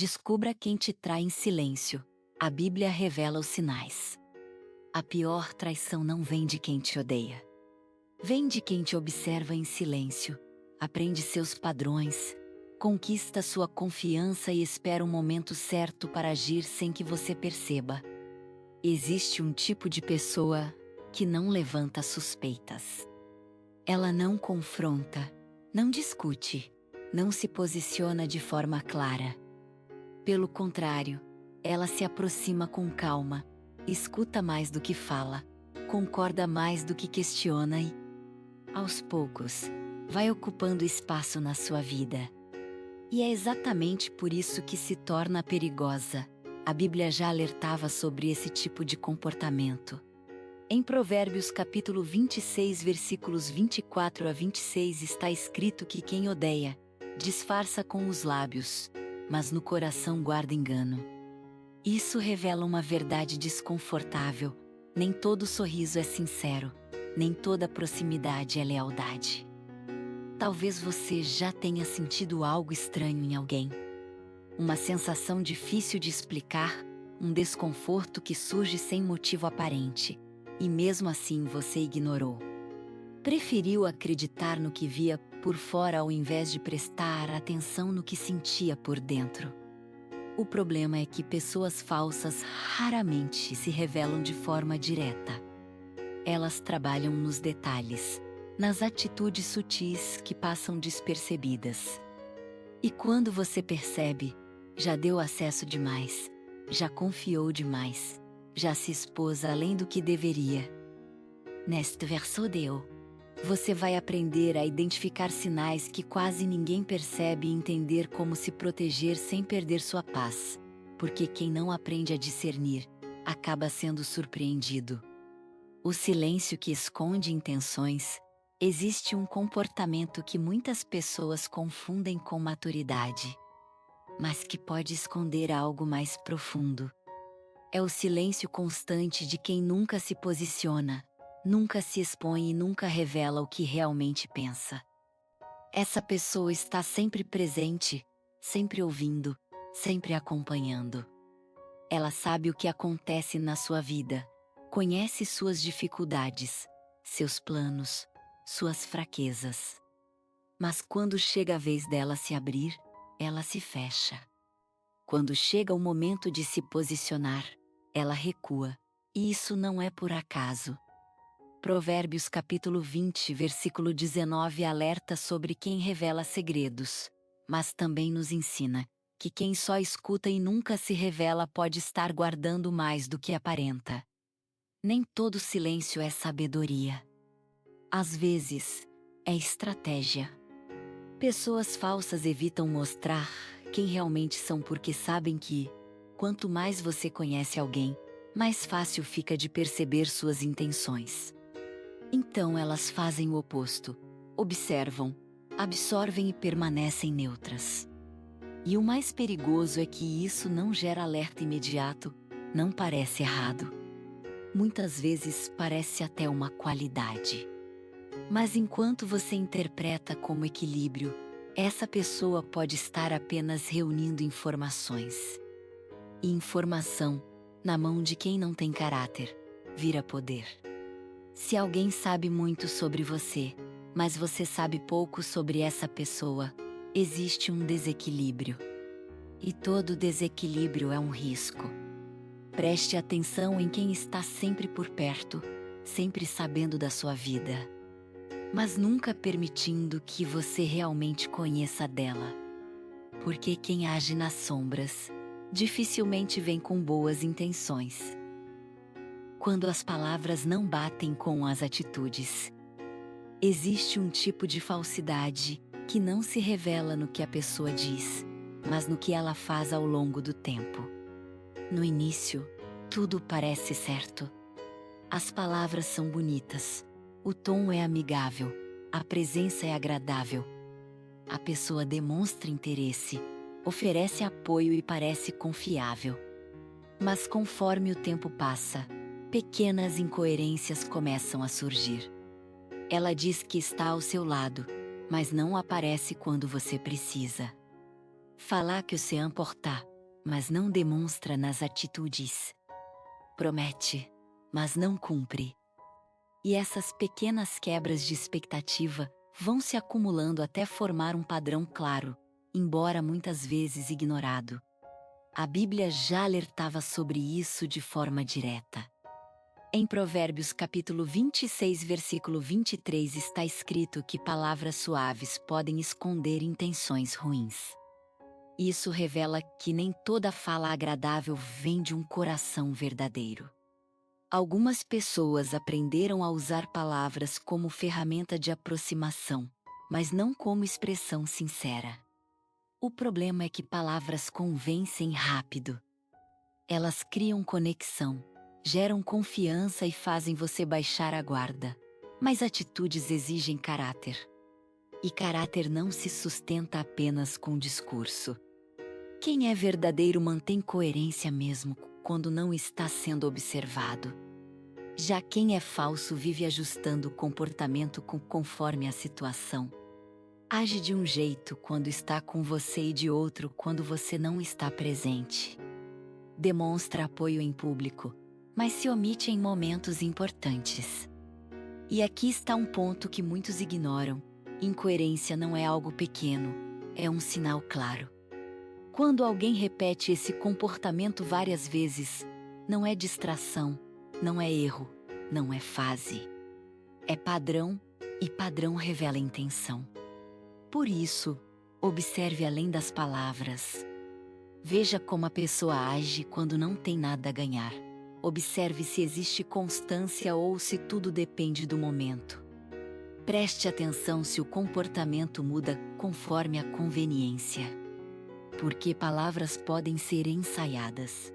Descubra quem te trai em silêncio. A Bíblia revela os sinais. A pior traição não vem de quem te odeia. Vem de quem te observa em silêncio, aprende seus padrões, conquista sua confiança e espera um momento certo para agir sem que você perceba. Existe um tipo de pessoa que não levanta suspeitas. Ela não confronta, não discute, não se posiciona de forma clara. Pelo contrário, ela se aproxima com calma, escuta mais do que fala, concorda mais do que questiona e, aos poucos, vai ocupando espaço na sua vida. E é exatamente por isso que se torna perigosa. A Bíblia já alertava sobre esse tipo de comportamento. Em Provérbios capítulo 26, versículos 24 a 26 está escrito que quem odeia, disfarça com os lábios, mas no coração guarda engano. Isso revela uma verdade desconfortável. Nem todo sorriso é sincero, nem toda proximidade é lealdade. Talvez você já tenha sentido algo estranho em alguém. Uma sensação difícil de explicar, um desconforto que surge sem motivo aparente, e mesmo assim você ignorou. Preferiu acreditar no que via por fora ao invés de prestar atenção no que sentia por dentro. O problema é que pessoas falsas raramente se revelam de forma direta. Elas trabalham nos detalhes, nas atitudes sutis que passam despercebidas. E quando você percebe, já deu acesso demais, já confiou demais, já se expôs além do que deveria. Neste verso você vai aprender a identificar sinais que quase ninguém percebe e entender como se proteger sem perder sua paz, porque quem não aprende a discernir, acaba sendo surpreendido. O silêncio que esconde intenções. Existe um comportamento que muitas pessoas confundem com maturidade, mas que pode esconder algo mais profundo. É o silêncio constante de quem nunca se posiciona, nunca se expõe e nunca revela o que realmente pensa. Essa pessoa está sempre presente, sempre ouvindo, sempre acompanhando. Ela sabe o que acontece na sua vida, conhece suas dificuldades, seus planos, suas fraquezas. Mas quando chega a vez dela se abrir, ela se fecha. Quando chega o momento de se posicionar, ela recua, e isso não é por acaso. Provérbios capítulo 20, versículo 19 alerta sobre quem revela segredos, mas também nos ensina que quem só escuta e nunca se revela pode estar guardando mais do que aparenta. Nem todo silêncio é sabedoria. Às vezes, é estratégia. Pessoas falsas evitam mostrar quem realmente são porque sabem que, quanto mais você conhece alguém, mais fácil fica de perceber suas intenções. Então elas fazem o oposto, observam, absorvem e permanecem neutras. E o mais perigoso é que isso não gera alerta imediato, não parece errado. Muitas vezes parece até uma qualidade. Mas enquanto você interpreta como equilíbrio, essa pessoa pode estar apenas reunindo informações. E informação, na mão de quem não tem caráter, vira poder. Se alguém sabe muito sobre você, mas você sabe pouco sobre essa pessoa, existe um desequilíbrio. E todo desequilíbrio é um risco. Preste atenção em quem está sempre por perto, sempre sabendo da sua vida, mas nunca permitindo que você realmente conheça dela. Porque quem age nas sombras, dificilmente vem com boas intenções. Quando as palavras não batem com as atitudes, existe um tipo de falsidade que não se revela no que a pessoa diz, mas no que ela faz ao longo do tempo. No início, tudo parece certo. As palavras são bonitas, o tom é amigável, a presença é agradável. A pessoa demonstra interesse, oferece apoio e parece confiável. Mas conforme o tempo passa, pequenas incoerências começam a surgir. Ela diz que está ao seu lado, mas não aparece quando você precisa. Falar que o se importa, mas não demonstra nas atitudes. Promete, mas não cumpre. E essas pequenas quebras de expectativa vão se acumulando até formar um padrão claro, embora muitas vezes ignorado. A Bíblia já alertava sobre isso de forma direta. Em Provérbios capítulo 26, versículo 23 está escrito que palavras suaves podem esconder intenções ruins. Isso revela que nem toda fala agradável vem de um coração verdadeiro. Algumas pessoas aprenderam a usar palavras como ferramenta de aproximação, mas não como expressão sincera. O problema é que palavras convencem rápido. Elas criam conexão, geram confiança e fazem você baixar a guarda. Mas atitudes exigem caráter. E caráter não se sustenta apenas com discurso. Quem é verdadeiro mantém coerência mesmo quando não está sendo observado. Já quem é falso vive ajustando o comportamento conforme a situação. Age de um jeito quando está com você e de outro quando você não está presente. Demonstra apoio em público, mas se omite em momentos importantes. E aqui está um ponto que muitos ignoram: incoerência não é algo pequeno, é um sinal claro. Quando alguém repete esse comportamento várias vezes, não é distração, não é erro, não é fase. É padrão, e padrão revela intenção. Por isso, observe além das palavras. Veja como a pessoa age quando não tem nada a ganhar. Observe se existe constância ou se tudo depende do momento. Preste atenção se o comportamento muda conforme a conveniência. Porque palavras podem ser ensaiadas,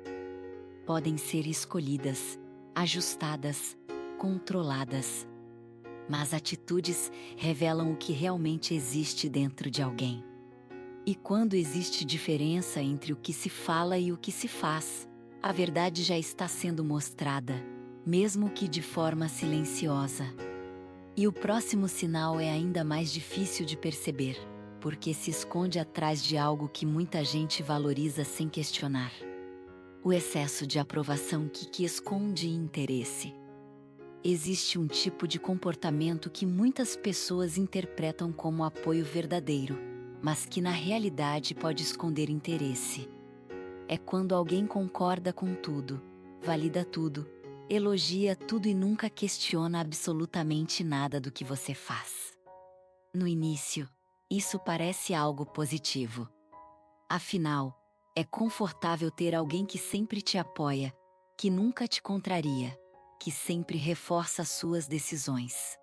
podem ser escolhidas, ajustadas, controladas. Mas atitudes revelam o que realmente existe dentro de alguém. E quando existe diferença entre o que se fala e o que se faz, a verdade já está sendo mostrada, mesmo que de forma silenciosa. E o próximo sinal é ainda mais difícil de perceber, porque se esconde atrás de algo que muita gente valoriza sem questionar. O excesso de aprovação que esconde interesse. Existe um tipo de comportamento que muitas pessoas interpretam como apoio verdadeiro, mas que na realidade pode esconder interesse. É quando alguém concorda com tudo, valida tudo, elogia tudo e nunca questiona absolutamente nada do que você faz. No início, isso parece algo positivo. Afinal, é confortável ter alguém que sempre te apoia, que nunca te contraria, que sempre reforça suas decisões.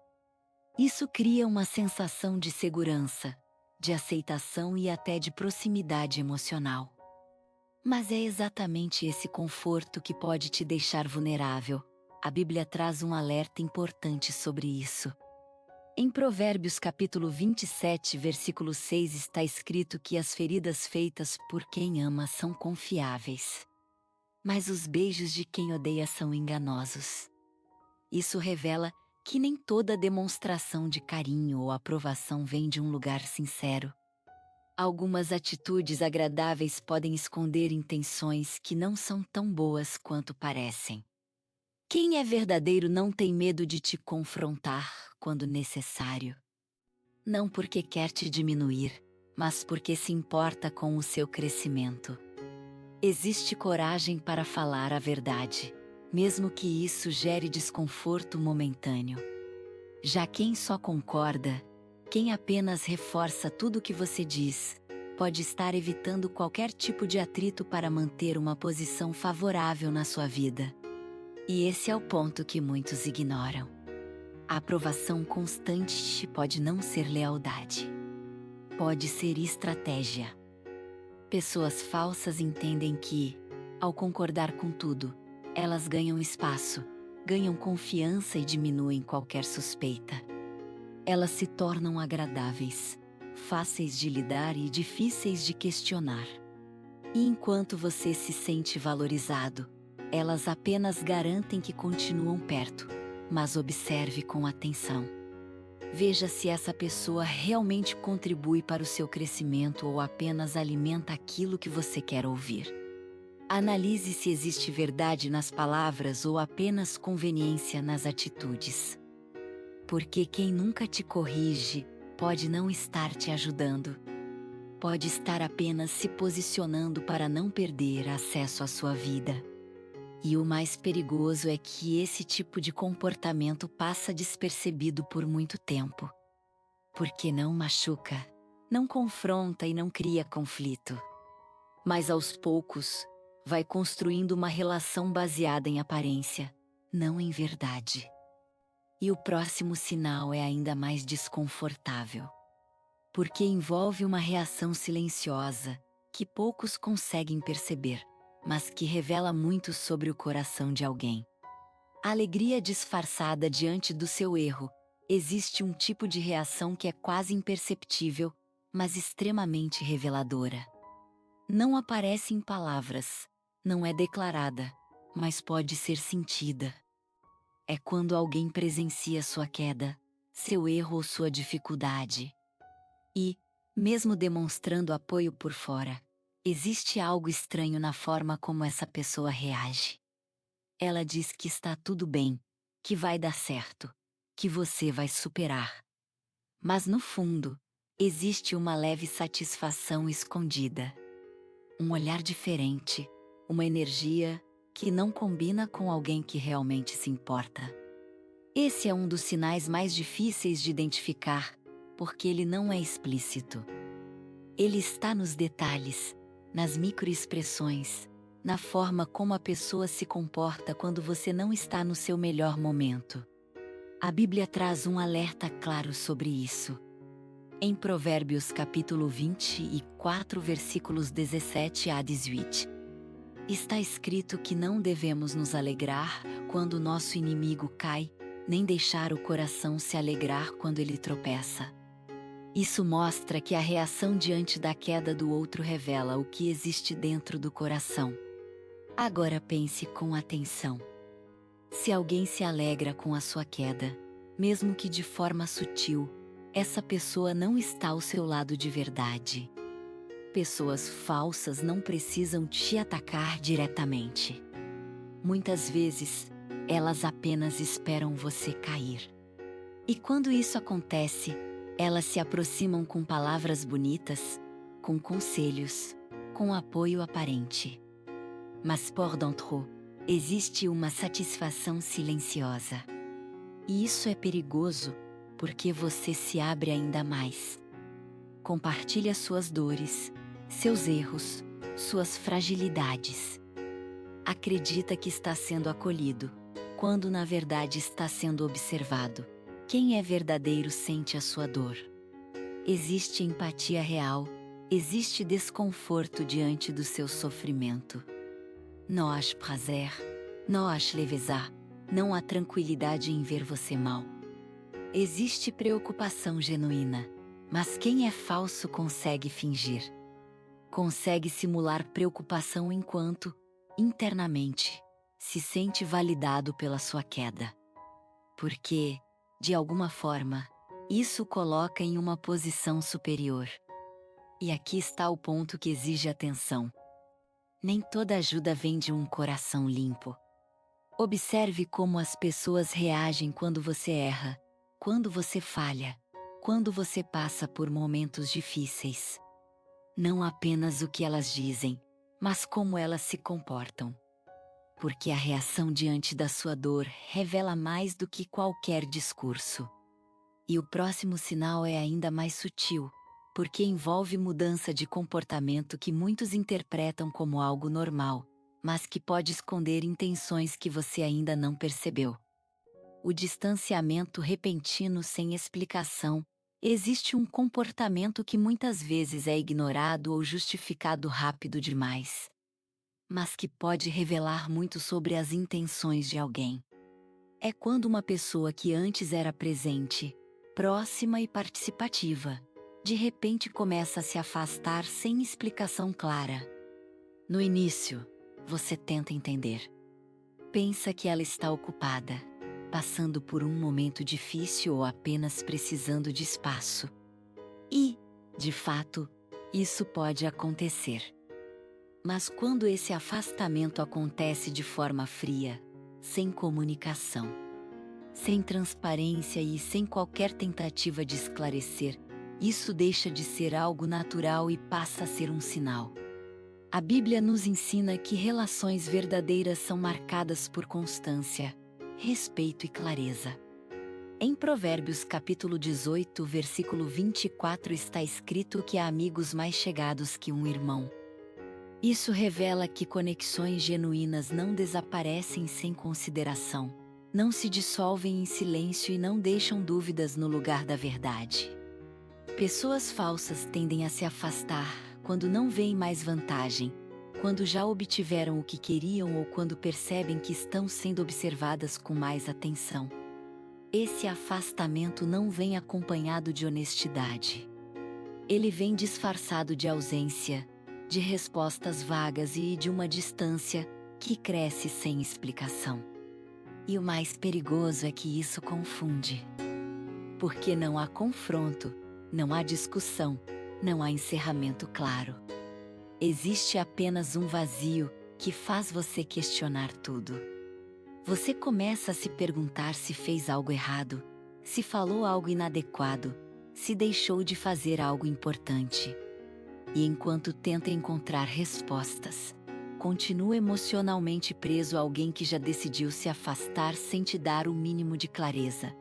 Isso cria uma sensação de segurança, de aceitação e até de proximidade emocional. Mas é exatamente esse conforto que pode te deixar vulnerável. A Bíblia traz um alerta importante sobre isso. Em Provérbios capítulo 27, versículo 6 está escrito que as feridas feitas por quem ama são confiáveis. Mas os beijos de quem odeia são enganosos. Isso revela que nem toda demonstração de carinho ou aprovação vem de um lugar sincero. Algumas atitudes agradáveis podem esconder intenções que não são tão boas quanto parecem. Quem é verdadeiro não tem medo de te confrontar quando necessário. Não porque quer te diminuir, mas porque se importa com o seu crescimento. Existe coragem para falar a verdade, mesmo que isso gere desconforto momentâneo. Já quem só concorda, quem apenas reforça tudo o que você diz, pode estar evitando qualquer tipo de atrito para manter uma posição favorável na sua vida. E esse é o ponto que muitos ignoram. A aprovação constante pode não ser lealdade. Pode ser estratégia. Pessoas falsas entendem que, ao concordar com tudo, elas ganham espaço, ganham confiança e diminuem qualquer suspeita. Elas se tornam agradáveis, fáceis de lidar e difíceis de questionar. E enquanto você se sente valorizado, elas apenas garantem que continuam perto, mas observe com atenção. Veja se essa pessoa realmente contribui para o seu crescimento ou apenas alimenta aquilo que você quer ouvir. Analise se existe verdade nas palavras ou apenas conveniência nas atitudes. Porque quem nunca te corrige pode não estar te ajudando. Pode estar apenas se posicionando para não perder acesso à sua vida. E o mais perigoso é que esse tipo de comportamento passa despercebido por muito tempo. Porque não machuca, não confronta e não cria conflito. Mas aos poucos, vai construindo uma relação baseada em aparência, não em verdade. E o próximo sinal é ainda mais desconfortável. Porque envolve uma reação silenciosa, que poucos conseguem perceber, mas que revela muito sobre o coração de alguém. Alegria disfarçada diante do seu erro. Existe um tipo de reação que é quase imperceptível, mas extremamente reveladora. Não aparece em palavras, não é declarada, mas pode ser sentida. É quando alguém presencia sua queda, seu erro ou sua dificuldade. E, mesmo demonstrando apoio por fora, existe algo estranho na forma como essa pessoa reage. Ela diz que está tudo bem, que vai dar certo, que você vai superar. Mas no fundo, existe uma leve satisfação escondida. Um olhar diferente, uma energia que não combina com alguém que realmente se importa. Esse é um dos sinais mais difíceis de identificar, porque ele não é explícito. Ele está nos detalhes, nas microexpressões, na forma como a pessoa se comporta quando você não está no seu melhor momento. A Bíblia traz um alerta claro sobre isso. Em Provérbios capítulo 24, versículos 17 a 18. Está escrito que não devemos nos alegrar quando o nosso inimigo cai, nem deixar o coração se alegrar quando ele tropeça. Isso mostra que a reação diante da queda do outro revela o que existe dentro do coração. Agora pense com atenção. Se alguém se alegra com a sua queda, mesmo que de forma sutil, essa pessoa não está ao seu lado de verdade. Pessoas falsas não precisam te atacar diretamente. Muitas vezes, elas apenas esperam você cair. E quando isso acontece, elas se aproximam com palavras bonitas, com conselhos, com apoio aparente. Mas por dentro, existe uma satisfação silenciosa. E isso é perigoso, porque você se abre ainda mais. Compartilha suas dores, seus erros, suas fragilidades. Acredita que está sendo acolhido, quando na verdade está sendo observado. Quem é verdadeiro sente a sua dor. Existe empatia real, existe desconforto diante do seu sofrimento. Não há prazer, não há leveza, não há tranquilidade em ver você mal. Existe preocupação genuína, mas quem é falso consegue fingir. Consegue simular preocupação enquanto, internamente, se sente validado pela sua queda. Porque, de alguma forma, isso o coloca em uma posição superior. E aqui está o ponto que exige atenção. Nem toda ajuda vem de um coração limpo. Observe como as pessoas reagem quando você erra, quando você falha, quando você passa por momentos difíceis. Não apenas o que elas dizem, mas como elas se comportam. Porque a reação diante da sua dor revela mais do que qualquer discurso. E o próximo sinal é ainda mais sutil, porque envolve mudança de comportamento que muitos interpretam como algo normal, mas que pode esconder intenções que você ainda não percebeu. O distanciamento repentino sem explicação. Existe um comportamento que muitas vezes é ignorado ou justificado rápido demais, mas que pode revelar muito sobre as intenções de alguém. É quando uma pessoa que antes era presente, próxima e participativa, de repente começa a se afastar sem explicação clara. No início, você tenta entender. Pensa que ela está ocupada, passando por um momento difícil ou apenas precisando de espaço. E, de fato, isso pode acontecer. Mas quando esse afastamento acontece de forma fria, sem comunicação, sem transparência e sem qualquer tentativa de esclarecer, isso deixa de ser algo natural e passa a ser um sinal. A Bíblia nos ensina que relações verdadeiras são marcadas por constância, respeito e clareza. Em Provérbios capítulo 18, versículo 24 está escrito que há amigos mais chegados que um irmão. Isso revela que conexões genuínas não desaparecem sem consideração, não se dissolvem em silêncio e não deixam dúvidas no lugar da verdade. Pessoas falsas tendem a se afastar quando não veem mais vantagem, quando já obtiveram o que queriam ou quando percebem que estão sendo observadas com mais atenção. Esse afastamento não vem acompanhado de honestidade. Ele vem disfarçado de ausência, de respostas vagas e de uma distância que cresce sem explicação. E o mais perigoso é que isso confunde. Porque não há confronto, não há discussão, não há encerramento claro. Existe apenas um vazio que faz você questionar tudo. Você começa a se perguntar se fez algo errado, se falou algo inadequado, se deixou de fazer algo importante. E enquanto tenta encontrar respostas, continua emocionalmente preso a alguém que já decidiu se afastar sem te dar o mínimo de clareza.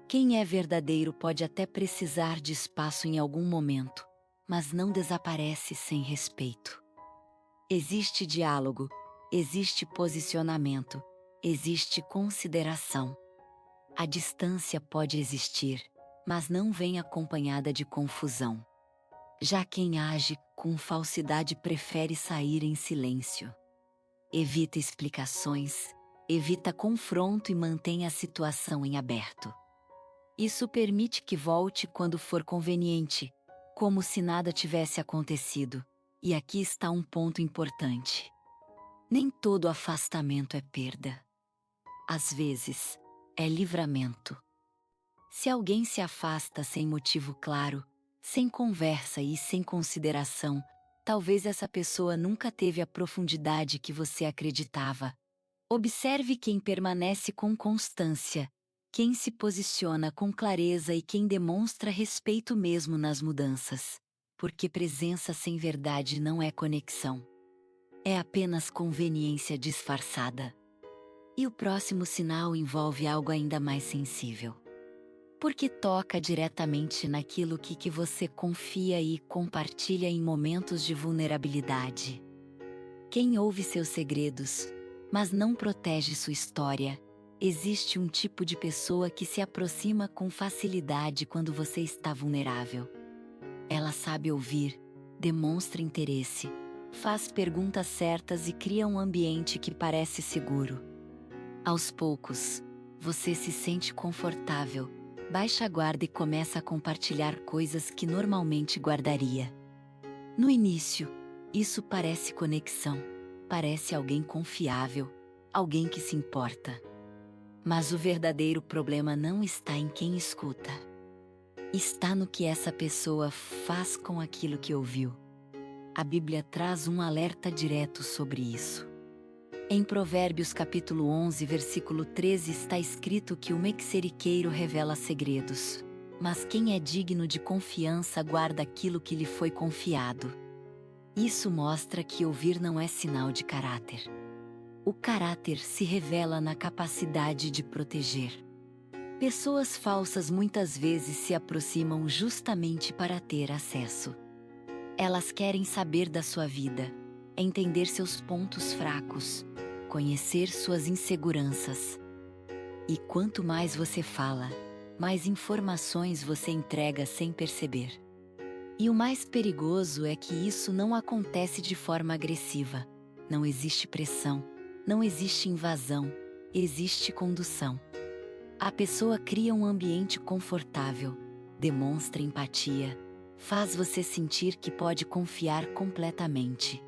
Quem é verdadeiro pode até precisar de espaço em algum momento, mas não desaparece sem respeito. Existe diálogo, existe posicionamento, existe consideração. A distância pode existir, mas não vem acompanhada de confusão. Já quem age com falsidade prefere sair em silêncio. Evita explicações, evita confronto e mantém a situação em aberto. Isso permite que volte quando for conveniente, como se nada tivesse acontecido. E aqui está um ponto importante. Nem todo afastamento é perda. Às vezes, é livramento. Se alguém se afasta sem motivo claro, sem conversa e sem consideração, talvez essa pessoa nunca teve a profundidade que você acreditava. Observe quem permanece com constância, quem se posiciona com clareza e quem demonstra respeito mesmo nas mudanças, porque presença sem verdade não é conexão. É apenas conveniência disfarçada. E o próximo sinal envolve algo ainda mais sensível. Porque toca diretamente naquilo que você confia e compartilha em momentos de vulnerabilidade. Quem ouve seus segredos, mas não protege sua história, existe um tipo de pessoa que se aproxima com facilidade quando você está vulnerável. Ela sabe ouvir, demonstra interesse, faz perguntas certas e cria um ambiente que parece seguro. Aos poucos, você se sente confortável, baixa a guarda e começa a compartilhar coisas que normalmente guardaria. No início, isso parece conexão, parece alguém confiável, alguém que se importa. Mas o verdadeiro problema não está em quem escuta. Está no que essa pessoa faz com aquilo que ouviu. A Bíblia traz um alerta direto sobre isso. Em Provérbios capítulo 11, versículo 13 está escrito que o mexeriqueiro revela segredos, mas quem é digno de confiança guarda aquilo que lhe foi confiado. Isso mostra que ouvir não é sinal de caráter. O caráter se revela na capacidade de proteger. Pessoas falsas muitas vezes se aproximam justamente para ter acesso. Elas querem saber da sua vida, entender seus pontos fracos, conhecer suas inseguranças. E quanto mais você fala, mais informações você entrega sem perceber. E o mais perigoso é que isso não acontece de forma agressiva. Não existe pressão, não existe invasão, existe condução. A pessoa cria um ambiente confortável, demonstra empatia, faz você sentir que pode confiar completamente.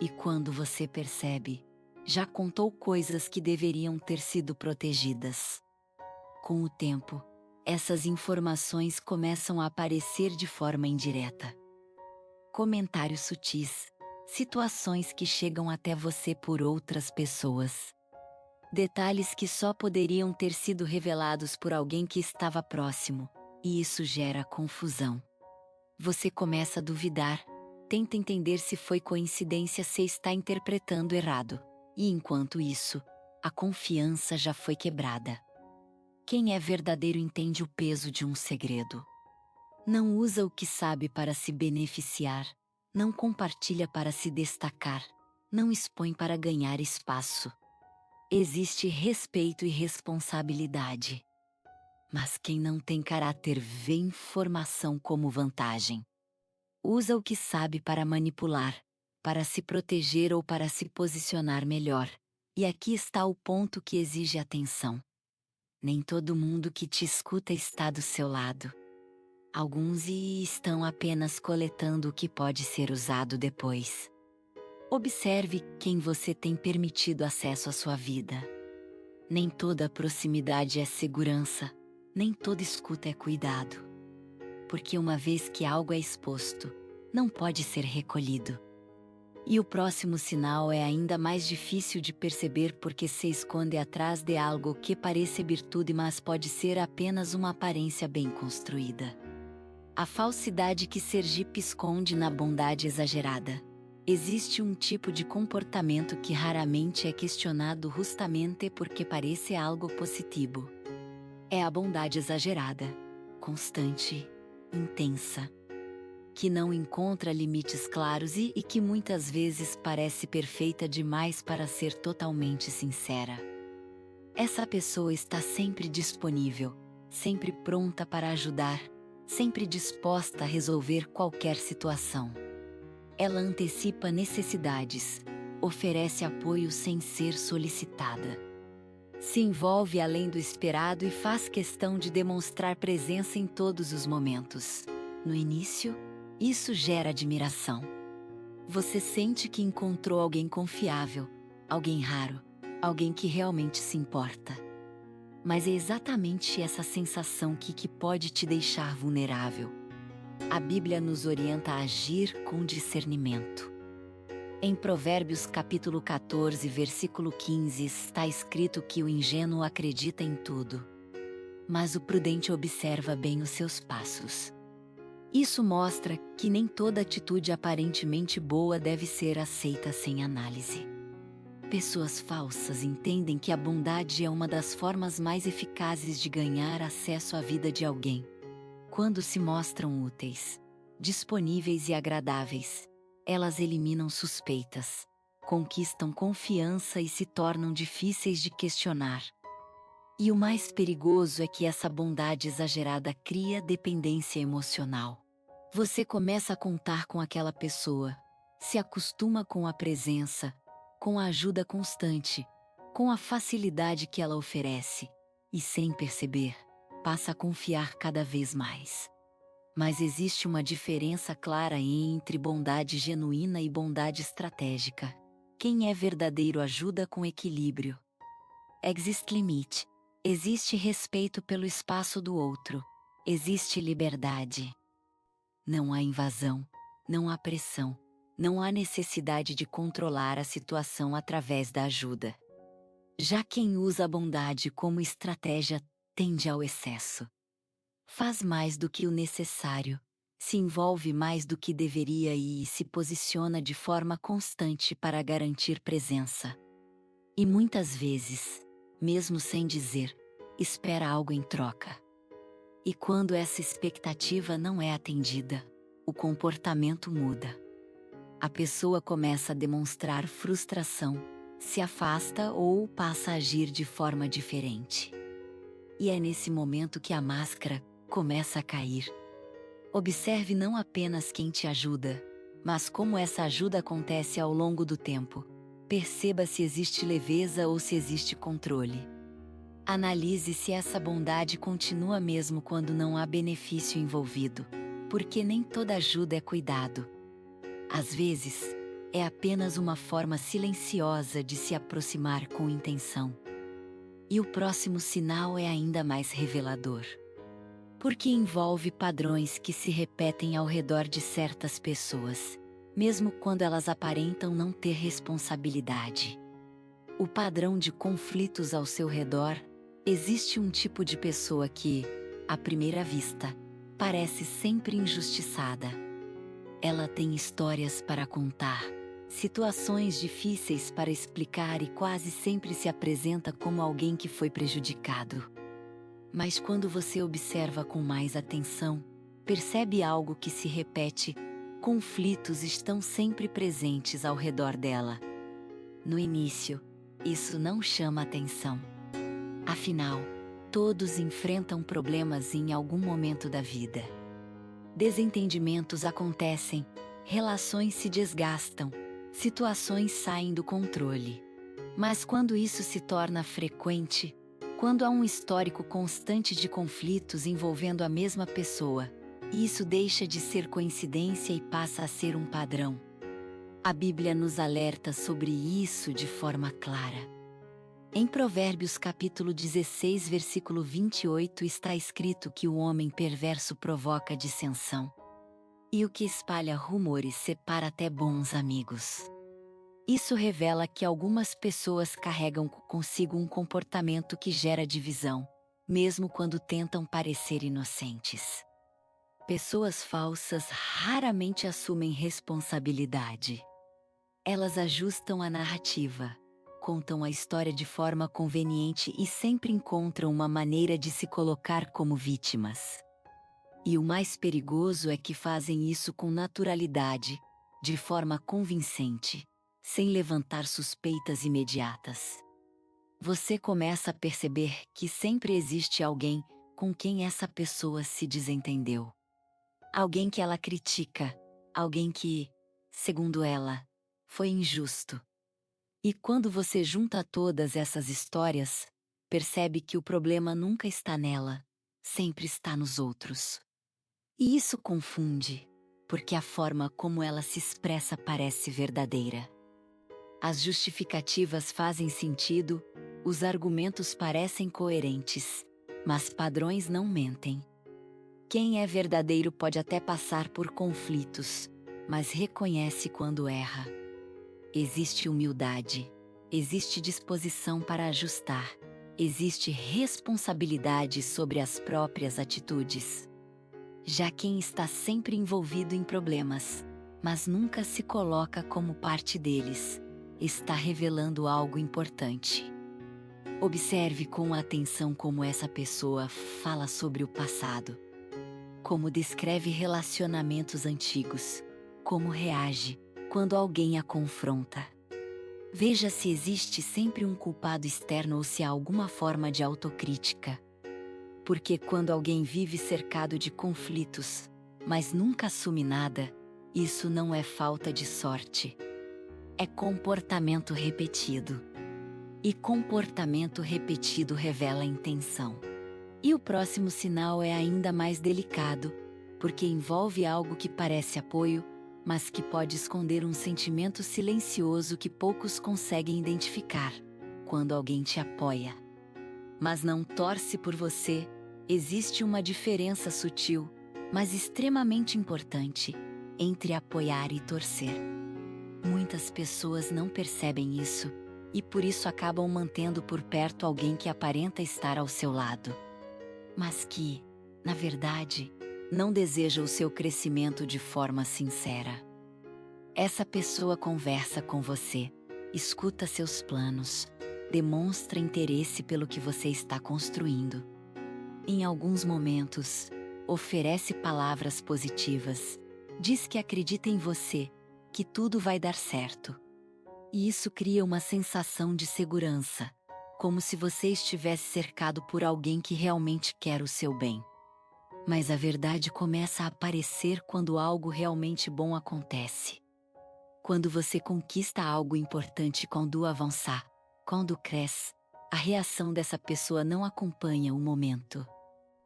E quando você percebe, já contou coisas que deveriam ter sido protegidas. Com o tempo, essas informações começam a aparecer de forma indireta. Comentários sutis, situações que chegam até você por outras pessoas. Detalhes que só poderiam ter sido revelados por alguém que estava próximo, e isso gera confusão. Você começa a duvidar, tenta entender se foi coincidência, se está interpretando errado, e enquanto isso, a confiança já foi quebrada. Quem é verdadeiro entende o peso de um segredo. Não usa o que sabe para se beneficiar, não compartilha para se destacar, não expõe para ganhar espaço. Existe respeito e responsabilidade. Mas quem não tem caráter vê informação como vantagem. Usa o que sabe para manipular, para se proteger ou para se posicionar melhor. E aqui está o ponto que exige atenção. Nem todo mundo que te escuta está do seu lado. Alguns estão apenas coletando o que pode ser usado depois. Observe quem você tem permitido acesso à sua vida. Nem toda proximidade é segurança, nem toda escuta é cuidado. Porque uma vez que algo é exposto, não pode ser recolhido. E o próximo sinal é ainda mais difícil de perceber porque se esconde atrás de algo que parece virtude, mas pode ser apenas uma aparência bem construída. A falsidade que Sergipe esconde na bondade exagerada. Existe um tipo de comportamento que raramente é questionado justamente porque parece algo positivo. É a bondade exagerada, constante, intensa, que não encontra limites claros e que muitas vezes parece perfeita demais para ser totalmente sincera. Essa pessoa está sempre disponível, sempre pronta para ajudar, sempre disposta a resolver qualquer situação. Ela antecipa necessidades, oferece apoio sem ser solicitada. Se envolve além do esperado e faz questão de demonstrar presença em todos os momentos. No início, isso gera admiração. Você sente que encontrou alguém confiável, alguém raro, alguém que realmente se importa. Mas é exatamente essa sensação que pode te deixar vulnerável. A Bíblia nos orienta a agir com discernimento. Em Provérbios capítulo 14, versículo 15 está escrito que o ingênuo acredita em tudo, mas o prudente observa bem os seus passos. Isso mostra que nem toda atitude aparentemente boa deve ser aceita sem análise. Pessoas falsas entendem que a bondade é uma das formas mais eficazes de ganhar acesso à vida de alguém. Quando se mostram úteis, disponíveis e agradáveis, elas eliminam suspeitas, conquistam confiança e se tornam difíceis de questionar. E o mais perigoso é que essa bondade exagerada cria dependência emocional. Você começa a contar com aquela pessoa, se acostuma com a presença, com a ajuda constante, com a facilidade que ela oferece, e sem perceber, passa a confiar cada vez mais. Mas existe uma diferença clara entre bondade genuína e bondade estratégica. Quem é verdadeiro ajuda com equilíbrio. Existe limite. Existe respeito pelo espaço do outro. Existe liberdade. Não há invasão, não há pressão, não há necessidade de controlar a situação através da ajuda. Já quem usa a bondade como estratégia tende ao excesso. Faz mais do que o necessário, se envolve mais do que deveria e se posiciona de forma constante para garantir presença. E muitas vezes, mesmo sem dizer, espera algo em troca. E quando essa expectativa não é atendida, o comportamento muda. A pessoa começa a demonstrar frustração, se afasta ou passa a agir de forma diferente. E é nesse momento que a máscara começa a cair. Observe não apenas quem te ajuda, mas como essa ajuda acontece ao longo do tempo. Perceba se existe leveza ou se existe controle. Analise se essa bondade continua mesmo quando não há benefício envolvido, porque nem toda ajuda é cuidado. Às vezes, é apenas uma forma silenciosa de se aproximar com intenção. E o próximo sinal é ainda mais revelador. Porque envolve padrões que se repetem ao redor de certas pessoas, mesmo quando elas aparentam não ter responsabilidade. O padrão de conflitos ao seu redor: existe um tipo de pessoa que, à primeira vista, parece sempre injustiçada. Ela tem histórias para contar, situações difíceis para explicar e quase sempre se apresenta como alguém que foi prejudicado. Mas quando você observa com mais atenção, percebe algo que se repete: conflitos estão sempre presentes ao redor dela. No início, isso não chama atenção. Afinal, todos enfrentam problemas em algum momento da vida. Desentendimentos acontecem, relações se desgastam, situações saem do controle. Mas quando isso se torna frequente, quando há um histórico constante de conflitos envolvendo a mesma pessoa, isso deixa de ser coincidência e passa a ser um padrão. A Bíblia nos alerta sobre isso de forma clara. Em Provérbios capítulo 16, versículo 28 está escrito que o homem perverso provoca dissensão, e o que espalha rumores separa até bons amigos. Isso revela que algumas pessoas carregam consigo um comportamento que gera divisão, mesmo quando tentam parecer inocentes. Pessoas falsas raramente assumem responsabilidade. Elas ajustam a narrativa, contam a história de forma conveniente e sempre encontram uma maneira de se colocar como vítimas. E o mais perigoso é que fazem isso com naturalidade, de forma convincente, sem levantar suspeitas imediatas. Você começa a perceber que sempre existe alguém com quem essa pessoa se desentendeu. Alguém que ela critica, alguém que, segundo ela, foi injusto. E quando você junta todas essas histórias, percebe que o problema nunca está nela, sempre está nos outros. E isso confunde, porque a forma como ela se expressa parece verdadeira. As justificativas fazem sentido, os argumentos parecem coerentes, mas padrões não mentem. Quem é verdadeiro pode até passar por conflitos, mas reconhece quando erra. Existe humildade, existe disposição para ajustar, existe responsabilidade sobre as próprias atitudes. Já quem está sempre envolvido em problemas, mas nunca se coloca como parte deles, está revelando algo importante. Observe com atenção como essa pessoa fala sobre o passado, como descreve relacionamentos antigos, como reage quando alguém a confronta. Veja se existe sempre um culpado externo ou se há alguma forma de autocrítica. Porque quando alguém vive cercado de conflitos, mas nunca assume nada, isso não é falta de sorte. É comportamento repetido. E comportamento repetido revela intenção. E o próximo sinal é ainda mais delicado, porque envolve algo que parece apoio, mas que pode esconder um sentimento silencioso que poucos conseguem identificar. Quando alguém te apoia, mas não torce por você, existe uma diferença sutil, mas extremamente importante, entre apoiar e torcer. Muitas pessoas não percebem isso, e por isso acabam mantendo por perto alguém que aparenta estar ao seu lado, mas que, na verdade, não deseja o seu crescimento de forma sincera. Essa pessoa conversa com você, escuta seus planos, demonstra interesse pelo que você está construindo. Em alguns momentos, oferece palavras positivas, diz que acredita em você, que tudo vai dar certo. E isso cria uma sensação de segurança, como se você estivesse cercado por alguém que realmente quer o seu bem. Mas a verdade começa a aparecer quando algo realmente bom acontece. Quando você conquista algo importante, quando avançar, quando cresce, a reação dessa pessoa não acompanha o momento.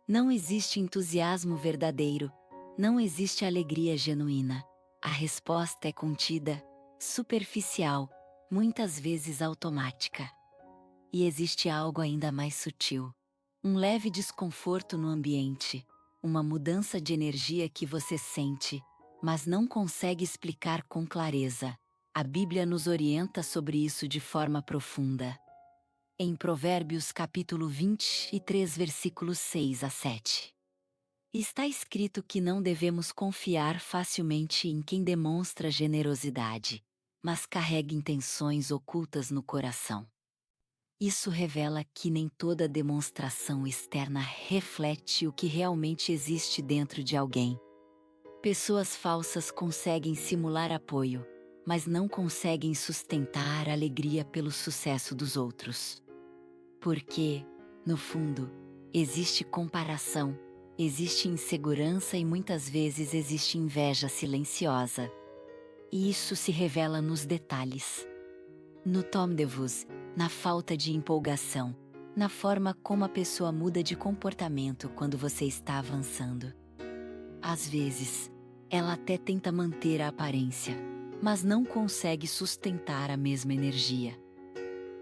Não existe entusiasmo verdadeiro, não existe alegria genuína. A resposta é contida, superficial, muitas vezes automática. E existe algo ainda mais sutil. Um leve desconforto no ambiente, uma mudança de energia que você sente, mas não consegue explicar com clareza. A Bíblia nos orienta sobre isso de forma profunda. Em Provérbios capítulo 23, versículos 6 a 7. Está escrito que não devemos confiar facilmente em quem demonstra generosidade, mas carrega intenções ocultas no coração. Isso revela que nem toda demonstração externa reflete o que realmente existe dentro de alguém. Pessoas falsas conseguem simular apoio, mas não conseguem sustentar alegria pelo sucesso dos outros. Porque, no fundo, existe comparação, existe insegurança e muitas vezes existe inveja silenciosa. E isso se revela nos detalhes. No tom de voz, na falta de empolgação, na forma como a pessoa muda de comportamento quando você está avançando. Às vezes, ela até tenta manter a aparência, mas não consegue sustentar a mesma energia.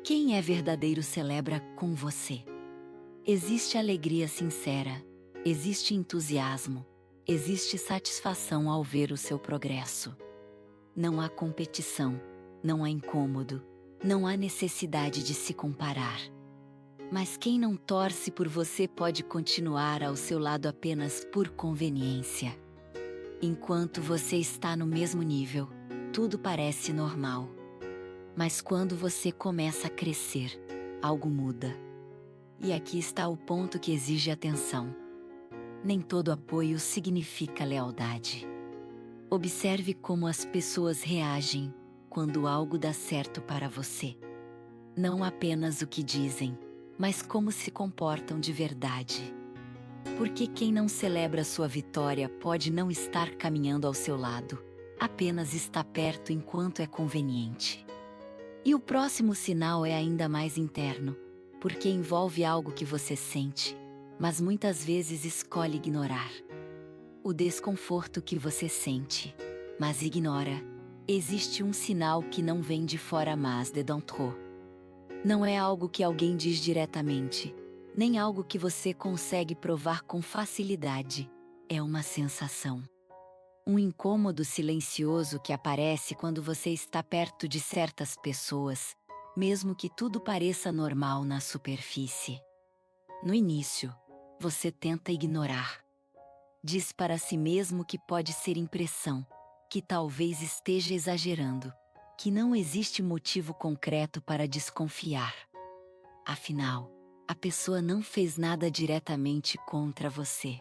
Quem é verdadeiro celebra com você. Existe alegria sincera, existe entusiasmo, existe satisfação ao ver o seu progresso. Não há competição, não há incômodo, não há necessidade de se comparar. Mas quem não torce por você pode continuar ao seu lado apenas por conveniência. Enquanto você está no mesmo nível, tudo parece normal. Mas quando você começa a crescer, algo muda. E aqui está o ponto que exige atenção. Nem todo apoio significa lealdade. Observe como as pessoas reagem quando algo dá certo para você. Não apenas o que dizem, mas como se comportam de verdade. Porque quem não celebra sua vitória pode não estar caminhando ao seu lado, apenas está perto enquanto é conveniente. E o próximo sinal é ainda mais interno, porque envolve algo que você sente, mas muitas vezes escolhe ignorar. O desconforto que você sente, mas ignora. Existe um sinal que não vem de fora mas de dentro. Não é algo que alguém diz diretamente, nem algo que você consegue provar com facilidade. É uma sensação. Um incômodo silencioso que aparece quando você está perto de certas pessoas, mesmo que tudo pareça normal na superfície. No início, você tenta ignorar. Diz para si mesmo que pode ser impressão, que talvez esteja exagerando, que não existe motivo concreto para desconfiar. Afinal, a pessoa não fez nada diretamente contra você.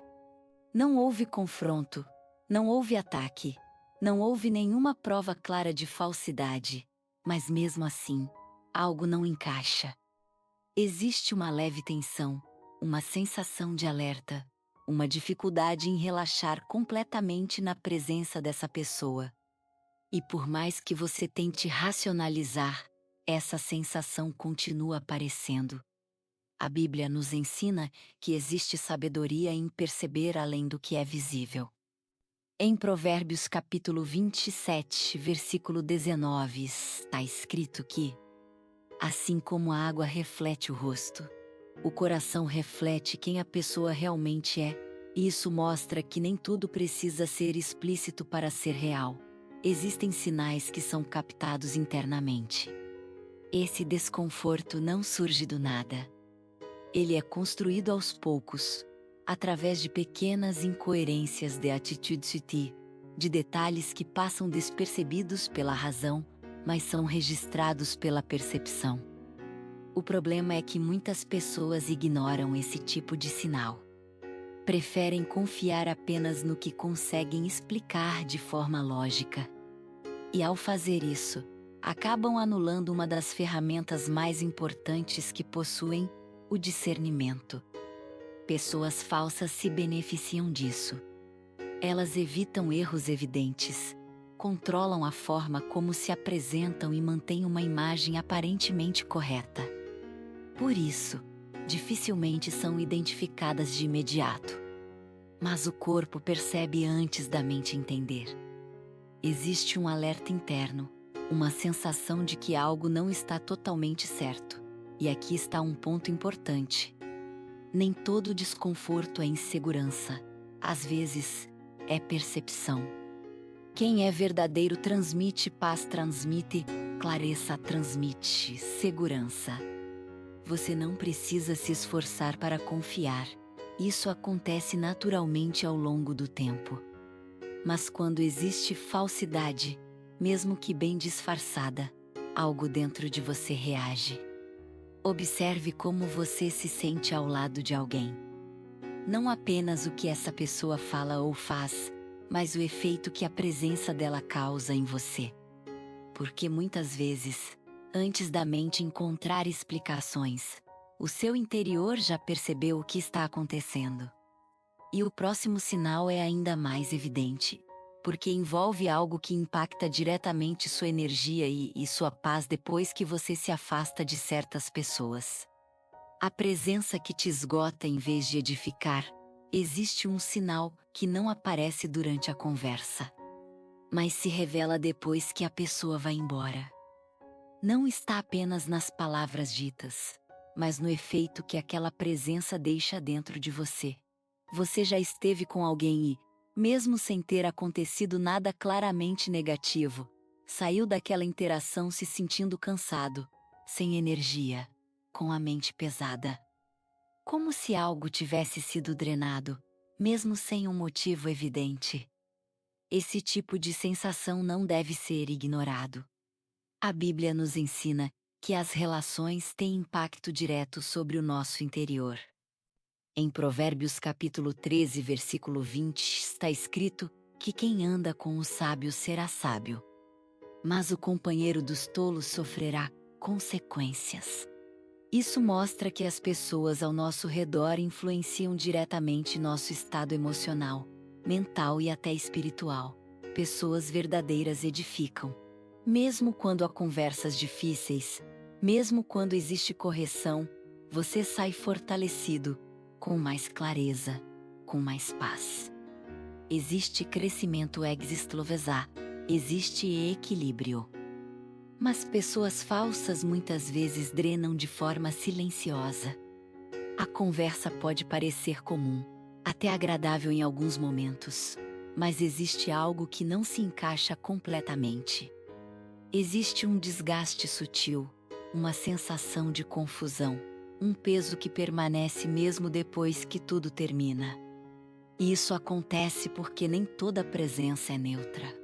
Não houve confronto, não houve ataque, não houve nenhuma prova clara de falsidade, mas mesmo assim, algo não encaixa. Existe uma leve tensão, uma sensação de alerta, uma dificuldade em relaxar completamente na presença dessa pessoa. E por mais que você tente racionalizar, essa sensação continua aparecendo. A Bíblia nos ensina que existe sabedoria em perceber além do que é visível. Em Provérbios capítulo 27, versículo 19, está escrito que: assim como a água reflete o rosto, o coração reflete quem a pessoa realmente é, e isso mostra que nem tudo precisa ser explícito para ser real. Existem sinais que são captados internamente. Esse desconforto não surge do nada. Ele é construído aos poucos, através de pequenas incoerências de atitude, de detalhes que passam despercebidos pela razão, mas são registrados pela percepção. O problema é que muitas pessoas ignoram esse tipo de sinal. Preferem confiar apenas no que conseguem explicar de forma lógica. E ao fazer isso, acabam anulando uma das ferramentas mais importantes que possuem, o discernimento. Pessoas falsas se beneficiam disso. Elas evitam erros evidentes, controlam a forma como se apresentam e mantêm uma imagem aparentemente correta. Por isso, dificilmente são identificadas de imediato. Mas o corpo percebe antes da mente entender. Existe um alerta interno, uma sensação de que algo não está totalmente certo. E aqui está um ponto importante. Nem todo desconforto é insegurança. Às vezes, é percepção. Quem é verdadeiro transmite paz, transmite clareza, transmite segurança. Você não precisa se esforçar para confiar. Isso acontece naturalmente ao longo do tempo. Mas quando existe falsidade, mesmo que bem disfarçada, algo dentro de você reage. Observe como você se sente ao lado de alguém. Não apenas o que essa pessoa fala ou faz, mas o efeito que a presença dela causa em você. Porque muitas vezes, antes da mente encontrar explicações, o seu interior já percebeu o que está acontecendo. E o próximo sinal é ainda mais evidente, porque envolve algo que impacta diretamente sua energia e sua paz depois que você se afasta de certas pessoas. A presença que te esgota em vez de edificar. Existe um sinal que não aparece durante a conversa, mas se revela depois que a pessoa vai embora. Não está apenas nas palavras ditas, mas no efeito que aquela presença deixa dentro de você. Você já esteve com alguém e, mesmo sem ter acontecido nada claramente negativo, saiu daquela interação se sentindo cansado, sem energia, com a mente pesada. Como se algo tivesse sido drenado, mesmo sem um motivo evidente. Esse tipo de sensação não deve ser ignorado. A Bíblia nos ensina que as relações têm impacto direto sobre o nosso interior. Em Provérbios capítulo 13, versículo 20, está escrito que quem anda com os sábios será sábio, mas o companheiro dos tolos sofrerá consequências. Isso mostra que as pessoas ao nosso redor influenciam diretamente nosso estado emocional, mental e até espiritual. Pessoas verdadeiras edificam. Mesmo quando há conversas difíceis, mesmo quando existe correção, você sai fortalecido, com mais clareza, com mais paz. Existe crescimento exislovesá, existe equilíbrio. Mas pessoas falsas muitas vezes drenam de forma silenciosa. A conversa pode parecer comum, até agradável em alguns momentos, mas existe algo que não se encaixa completamente. Existe um desgaste sutil, uma sensação de confusão, um peso que permanece mesmo depois que tudo termina. E isso acontece porque nem toda presença é neutra.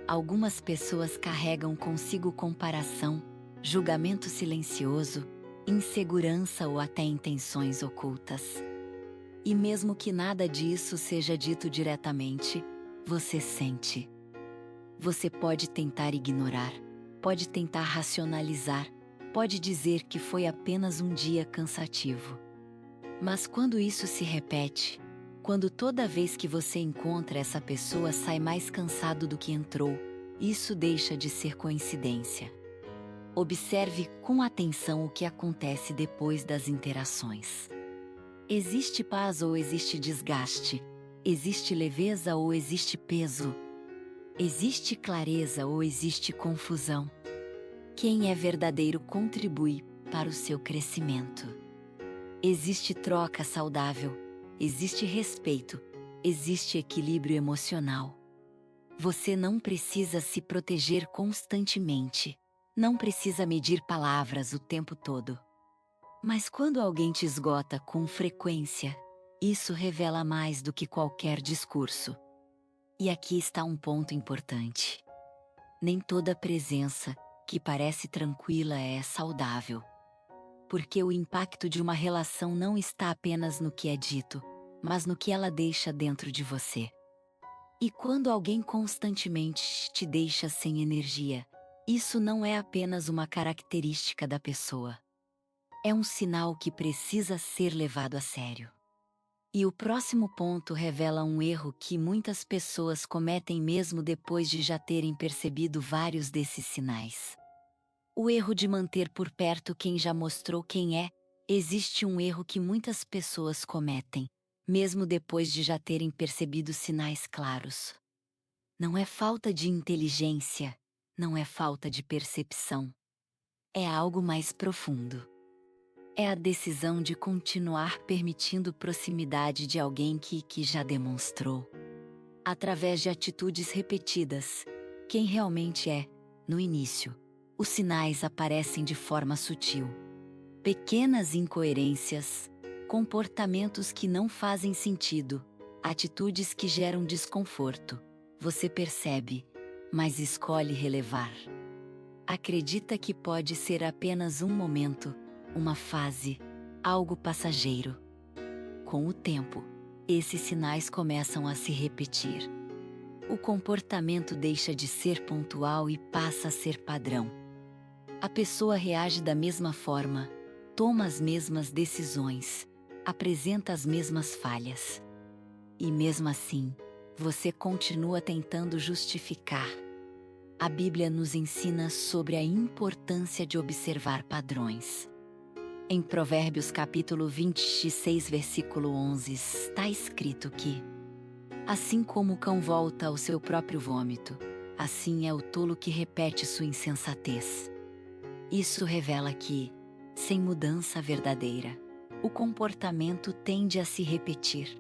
Algumas pessoas carregam consigo comparação, julgamento silencioso, insegurança ou até intenções ocultas. E mesmo que nada disso seja dito diretamente, você sente. Você pode tentar ignorar, pode tentar racionalizar, pode dizer que foi apenas um dia cansativo. Mas quando isso se repete, quando toda vez que você encontra essa pessoa sai mais cansado do que entrou, isso deixa de ser coincidência. Observe com atenção o que acontece depois das interações. Existe paz ou existe desgaste? Existe leveza ou existe peso? Existe clareza ou existe confusão? Quem é verdadeiro contribui para o seu crescimento. Existe troca saudável. Existe respeito, existe equilíbrio emocional. Você não precisa se proteger constantemente, não precisa medir palavras o tempo todo. Mas quando alguém te esgota com frequência, isso revela mais do que qualquer discurso. E aqui está um ponto importante. Nem toda presença, que parece tranquila, é saudável. Porque o impacto de uma relação não está apenas no que é dito, mas no que ela deixa dentro de você. E quando alguém constantemente te deixa sem energia, isso não é apenas uma característica da pessoa. É um sinal que precisa ser levado a sério. E o próximo ponto revela um erro que muitas pessoas cometem mesmo depois de já terem percebido vários desses sinais. O erro de manter por perto quem já mostrou quem é. Existe um erro que muitas pessoas cometem, mesmo depois de já terem percebido sinais claros. Não é falta de inteligência, não é falta de percepção. É algo mais profundo. É a decisão de continuar permitindo proximidade de alguém que já demonstrou. através de atitudes repetidas, quem realmente é, no início. Os sinais aparecem de forma sutil. Pequenas incoerências, comportamentos que não fazem sentido, atitudes que geram desconforto. Você percebe, mas escolhe relevar. Acredita que pode ser apenas um momento, uma fase, algo passageiro. Com o tempo, esses sinais começam a se repetir. O comportamento deixa de ser pontual e passa a ser padrão. A pessoa reage da mesma forma, toma as mesmas decisões, apresenta as mesmas falhas. E mesmo assim, você continua tentando justificar. A Bíblia nos ensina sobre a importância de observar padrões. Em Provérbios capítulo 26, versículo 11, está escrito que: assim como o cão volta ao seu próprio vômito, assim é o tolo que repete sua insensatez. Isso revela que, sem mudança verdadeira, o comportamento tende a se repetir.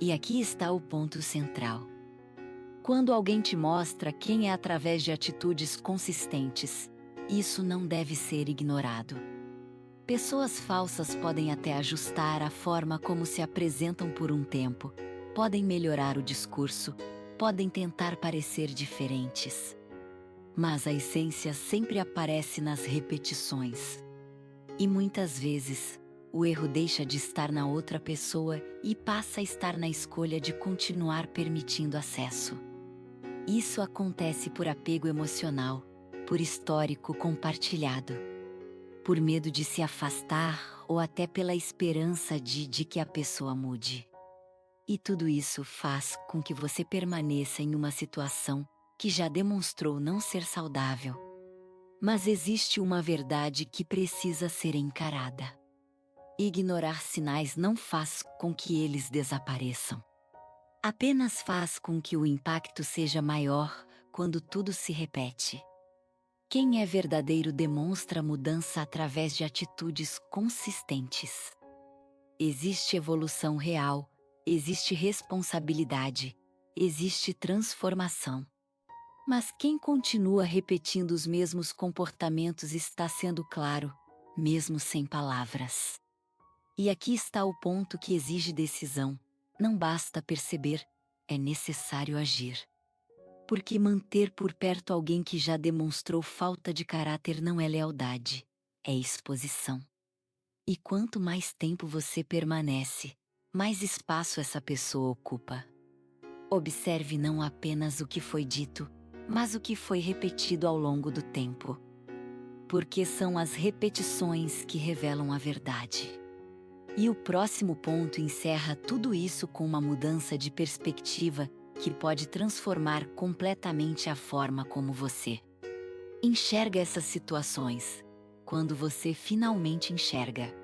E aqui está o ponto central. Quando alguém te mostra quem é através de atitudes consistentes, isso não deve ser ignorado. Pessoas falsas podem até ajustar a forma como se apresentam por um tempo, podem melhorar o discurso, podem tentar parecer diferentes. Mas a essência sempre aparece nas repetições. E muitas vezes, o erro deixa de estar na outra pessoa e passa a estar na escolha de continuar permitindo acesso. Isso acontece por apego emocional, por histórico compartilhado, por medo de se afastar ou até pela esperança de que a pessoa mude. E tudo isso faz com que você permaneça em uma situação que já demonstrou não ser saudável. Mas existe uma verdade que precisa ser encarada. Ignorar sinais não faz com que eles desapareçam. Apenas faz com que o impacto seja maior quando tudo se repete. Quem é verdadeiro demonstra mudança através de atitudes consistentes. Existe evolução real, existe responsabilidade, existe transformação. Mas quem continua repetindo os mesmos comportamentos está sendo claro, mesmo sem palavras. E aqui está o ponto que exige decisão. Não basta perceber, é necessário agir. Porque manter por perto alguém que já demonstrou falta de caráter não é lealdade, é exposição. E quanto mais tempo você permanece, mais espaço essa pessoa ocupa. Observe não apenas o que foi dito, mas o que foi repetido ao longo do tempo. Porque são as repetições que revelam a verdade. E o próximo ponto encerra tudo isso com uma mudança de perspectiva que pode transformar completamente a forma como você enxerga essas situações. Quando você finalmente enxerga,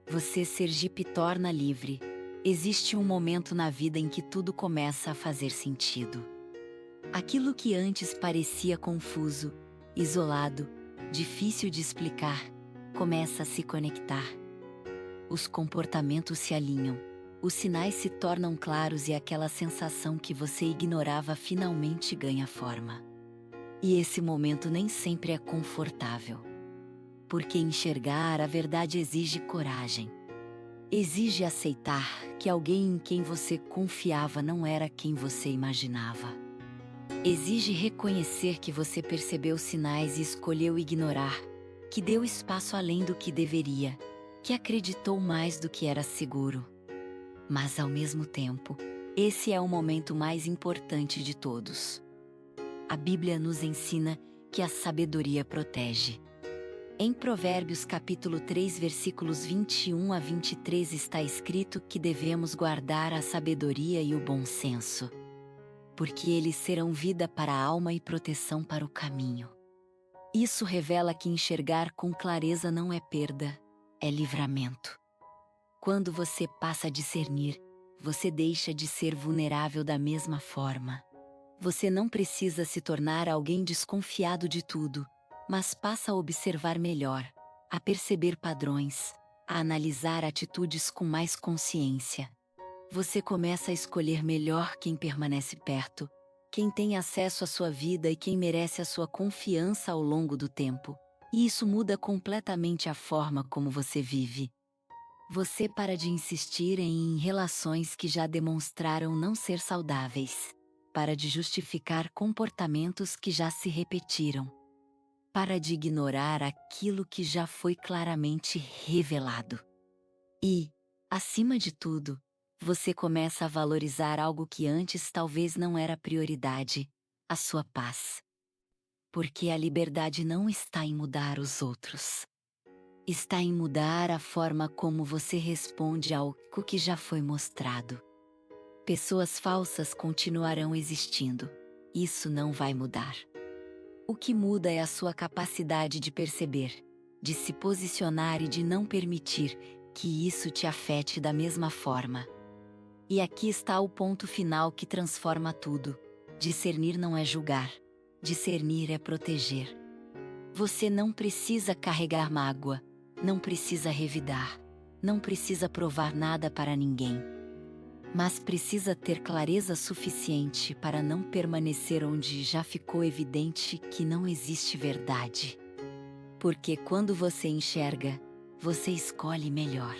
você Sergipe torna livre. Existe um momento na vida em que tudo começa a fazer sentido. Aquilo que antes parecia confuso, isolado, difícil de explicar, começa a se conectar. Os comportamentos se alinham, os sinais se tornam claros e aquela sensação que você ignorava finalmente ganha forma. E esse momento nem sempre é confortável. Porque enxergar a verdade exige coragem. Exige aceitar que alguém em quem você confiava não era quem você imaginava. Exige reconhecer que você percebeu sinais e escolheu ignorar, que deu espaço além do que deveria, que acreditou mais do que era seguro. Mas ao mesmo tempo, esse é o momento mais importante de todos. A Bíblia nos ensina que a sabedoria protege. Em Provérbios capítulo 3, versículos 21 a 23 está escrito que devemos guardar a sabedoria e o bom senso, porque eles serão vida para a alma e proteção para o caminho. Isso revela que enxergar com clareza não é perda, é livramento. Quando você passa a discernir, você deixa de ser vulnerável da mesma forma. Você não precisa se tornar alguém desconfiado de tudo, mas passa a observar melhor, a perceber padrões, a analisar atitudes com mais consciência. Você começa a escolher melhor quem permanece perto, quem tem acesso à sua vida e quem merece a sua confiança ao longo do tempo. E isso muda completamente a forma como você vive. Você para de insistir em relações que já demonstraram não ser saudáveis. Para de justificar comportamentos que já se repetiram. Para de ignorar aquilo que já foi claramente revelado. E, acima de tudo, você começa a valorizar algo que antes talvez não era prioridade: a sua paz. Porque a liberdade não está em mudar os outros. Está em mudar a forma como você responde ao que já foi mostrado. Pessoas falsas continuarão existindo. Isso não vai mudar. O que muda é a sua capacidade de perceber, de se posicionar e de não permitir que isso te afete da mesma forma. E aqui está o ponto final que transforma tudo. Discernir não é julgar. Discernir é proteger. Você não precisa carregar mágoa, não precisa revidar, não precisa provar nada para ninguém. Mas precisa ter clareza suficiente para não permanecer onde já ficou evidente que não existe verdade. Porque quando você enxerga, você escolhe melhor.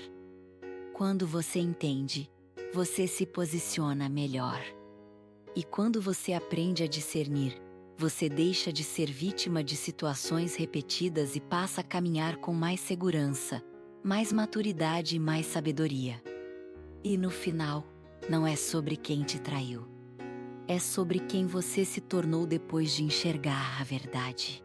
Quando você entende, você se posiciona melhor. E quando você aprende a discernir, você deixa de ser vítima de situações repetidas e passa a caminhar com mais segurança, mais maturidade e mais sabedoria. E no final, não é sobre quem te traiu. É sobre quem você se tornou depois de enxergar a verdade.